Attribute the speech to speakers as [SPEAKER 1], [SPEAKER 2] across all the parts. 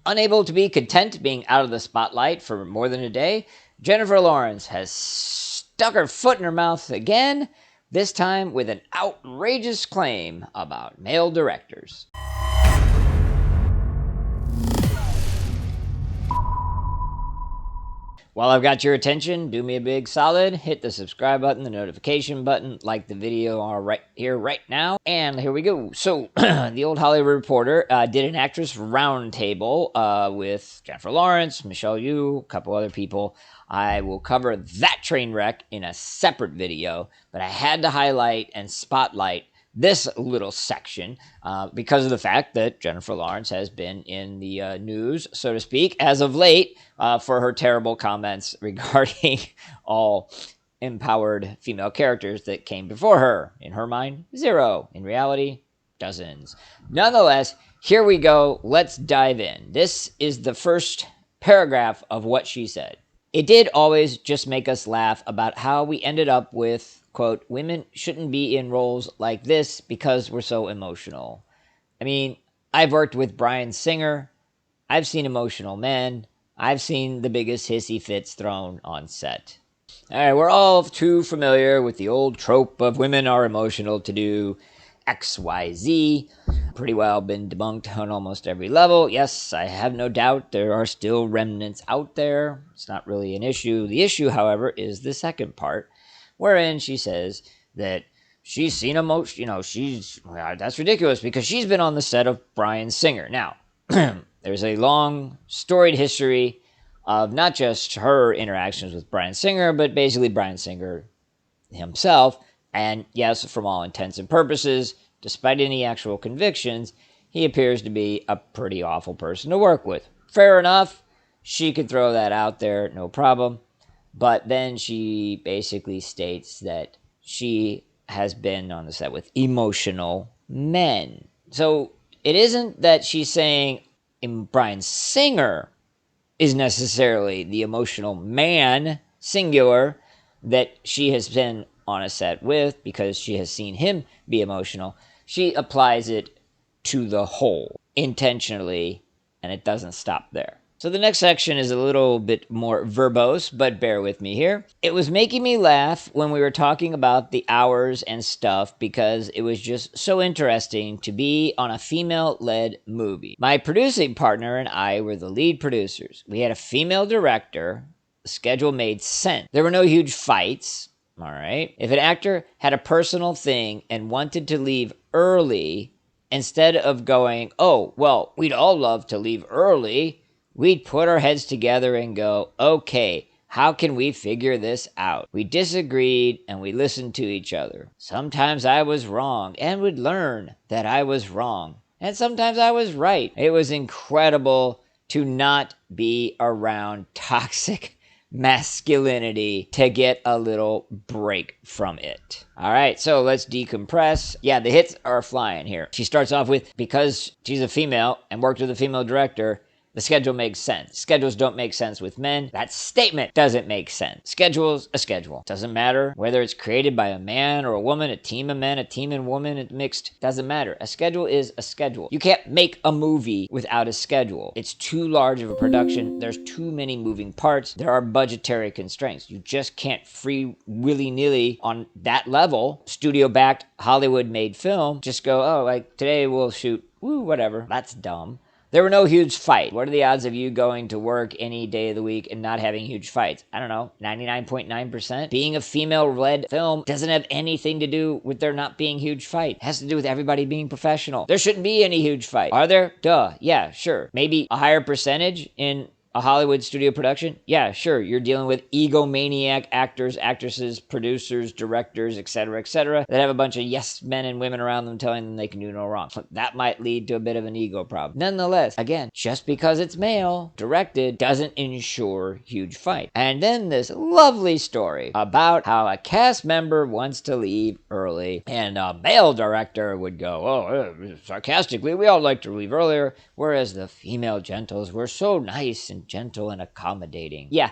[SPEAKER 1] Unable to be content being out of the spotlight for more than a day, Jennifer Lawrence has stuck her foot in her mouth again, this time with an outrageous claim about male directors. While I've got your attention, do me a big solid, hit the subscribe button, the notification button, like the video right here, right now, and here we go. So, the Old Hollywood Reporter did an actress roundtable with Jennifer Lawrence, Michelle Yeoh, a couple other people. I will cover that train wreck in a separate video, but I had to highlight and spotlight this little section because of the fact that Jennifer Lawrence has been in the news, so to speak, as of late for her terrible comments regarding all empowered female characters that came before her. In her mind, 0. In reality, dozens. Nonetheless, here we go. Let's dive in. This is the first paragraph of what she said. It did always just make us laugh about how we ended up with, quote, women shouldn't be in roles like this because we're so emotional. I mean, I've worked with Bryan Singer. I've seen emotional men. I've seen the biggest hissy fits thrown on set. All right, we're all too familiar with the old trope of women are emotional to do XYZ. Pretty well been debunked on almost every level. Yes, I have no doubt there are still remnants out there. It's not really an issue. The issue, however, is the second part, wherein she says that she's seen emotion. That's ridiculous because she's been on the set of Bryan Singer. Now, there's a long storied history of not just her interactions with Bryan Singer, but basically Bryan Singer himself. And yes, from all intents and purposes, despite any actual convictions, he appears to be a pretty awful person to work with. Fair enough. She could throw that out there, no problem. But then she basically states that she has been on the set with emotional men. So it isn't that she's saying Bryan Singer is necessarily the emotional man, singular, that she has been on a set with because she has seen him be emotional. She applies it to the whole intentionally, and it doesn't stop there. So the next section is a little bit more verbose, but bear with me here. It was making me laugh when we were talking about the hours and stuff because it was just so interesting to be on a female-led movie. My producing partner and I were the lead producers. We had a female director. The schedule made sense. There were no huge fights. All right. If an actor had a personal thing and wanted to leave early, instead of going, oh, well, we'd all love to leave early, we'd put our heads together and go, okay, how can we figure this out? We disagreed and we listened to each other. Sometimes I was wrong and would learn that I was wrong. And sometimes I was right. It was incredible to not be around toxic masculinity to get a little break from it. All right, so let's decompress. Yeah, the hits are flying here. She starts off with, because she's a female and worked with a female director, the schedule makes sense. Schedules don't make sense with men. That statement doesn't make sense. Schedule's a schedule. Doesn't matter whether it's created by a man or a woman, a team of men, a team and woman, mixed. Doesn't matter. A schedule is a schedule. You can't make a movie without a schedule. It's too large of a production. There's too many moving parts. There are budgetary constraints. You just can't free willy-nilly on that level. Studio-backed, Hollywood-made film. Just go, oh, like today we'll shoot, whatever. That's dumb. There were no huge fights. What are the odds of you going to work any day of the week and not having huge fights? I don't know, 99.9%. Being a female-led film doesn't have anything to do with there not being huge fights. It has to do with everybody being professional. There shouldn't be any huge fight. Are there? Duh. Yeah, sure. Maybe a higher percentage in a Hollywood studio production? Yeah, sure. You're dealing with egomaniac actors, actresses, producers, directors, etc., that have a bunch of yes men and women around them telling them they can do no wrong. That might lead to a bit of an ego problem. Nonetheless, again, just because it's male directed doesn't ensure huge fight. And then this lovely story about how a cast member wants to leave early and a male director would go, oh, sarcastically, we all like to leave earlier, whereas the female gentles were so nice and gentle and accommodating. Yeah,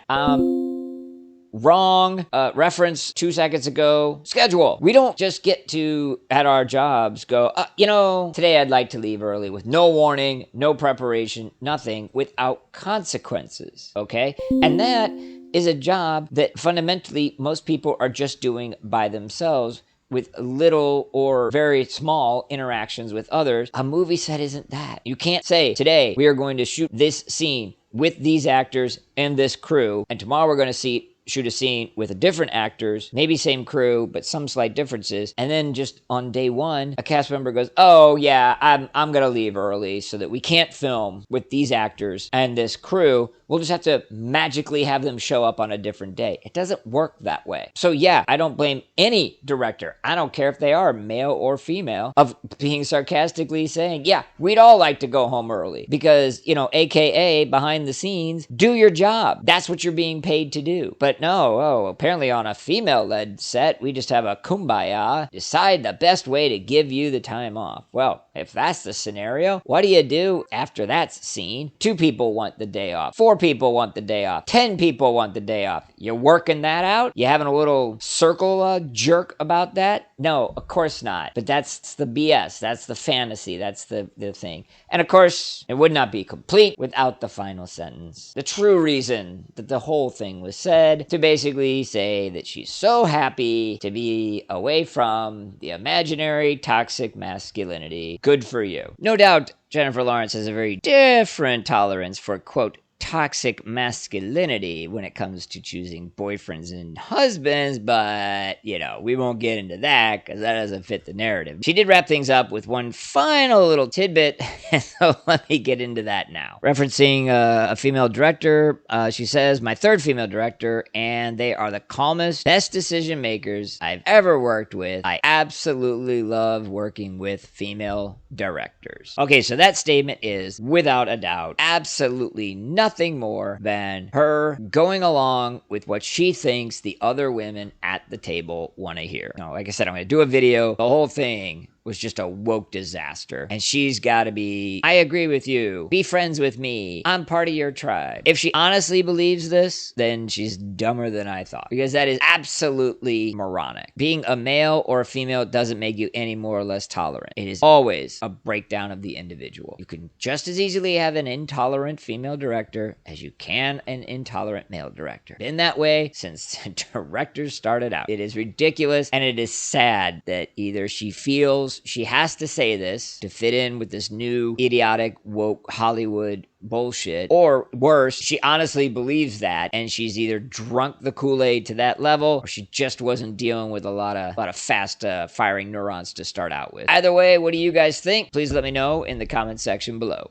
[SPEAKER 1] Wrong. Reference 2 seconds ago. Schedule. We don't just get to, at our jobs, go, today I'd like to leave early with no warning, no preparation, nothing, without consequences. Okay? And that is a job that fundamentally most people are just doing by themselves with little or very small interactions with others. A movie set isn't that. You can't say, today we are going to shoot this scene with these actors and this crew, and tomorrow we're going to shoot a scene with a different actors, maybe same crew, but some slight differences. And then just on day one, a cast member goes, oh yeah, I'm gonna leave early so that we can't film with these actors and this crew. We'll just have to magically have them show up on a different day. It doesn't work that way. So yeah, I don't blame any director, I don't care if they are male or female, of being sarcastically saying, yeah, we'd all like to go home early. Because, AKA behind the scenes, do your job. That's what you're being paid to do. But no, apparently on a female-led set, we just have a kumbaya, decide the best way to give you the time off. Well, if that's the scenario, what do you do after that scene? 2 people want the day off. 4 people want the day off. 10 people want the day off. You working that out? You having a little circle jerk about that? No, of course not. But that's the BS. That's the fantasy. That's the thing. And of course, it would not be complete without the final sentence. The true reason that the whole thing was said, to basically say that she's so happy to be away from the imaginary toxic masculinity. Good for you. No doubt, Jennifer Lawrence has a very different tolerance for, quote, toxic masculinity when it comes to choosing boyfriends and husbands, but, we won't get into that because that doesn't fit the narrative. She did wrap things up with one final little tidbit, so let me get into that now. Referencing a female director, she says, my 3rd female director, and they are the calmest, best decision makers I've ever worked with. I absolutely love working with female directors. Okay, so that statement is, without a doubt, absolutely nothing more than her going along with what she thinks the other women at the table want to hear. Now, like I said, I'm going to do a video. The whole thing was just a woke disaster. And she's got to be, I agree with you. Be friends with me. I'm part of your tribe. If she honestly believes this, then she's dumber than I thought. Because that is absolutely moronic. Being a male or a female doesn't make you any more or less tolerant. It is always a breakdown of the individual. You can just as easily have an intolerant female director as you can an intolerant male director. Been that way since directors started out. It is ridiculous, and it is sad that either she feels she has to say this to fit in with this new idiotic woke Hollywood bullshit, or worse, she honestly believes that, and she's either drunk the Kool-Aid to that level, or she just wasn't dealing with a lot of fast firing neurons to start out with. Either way, what do you guys think? Please let me know in the comment section below.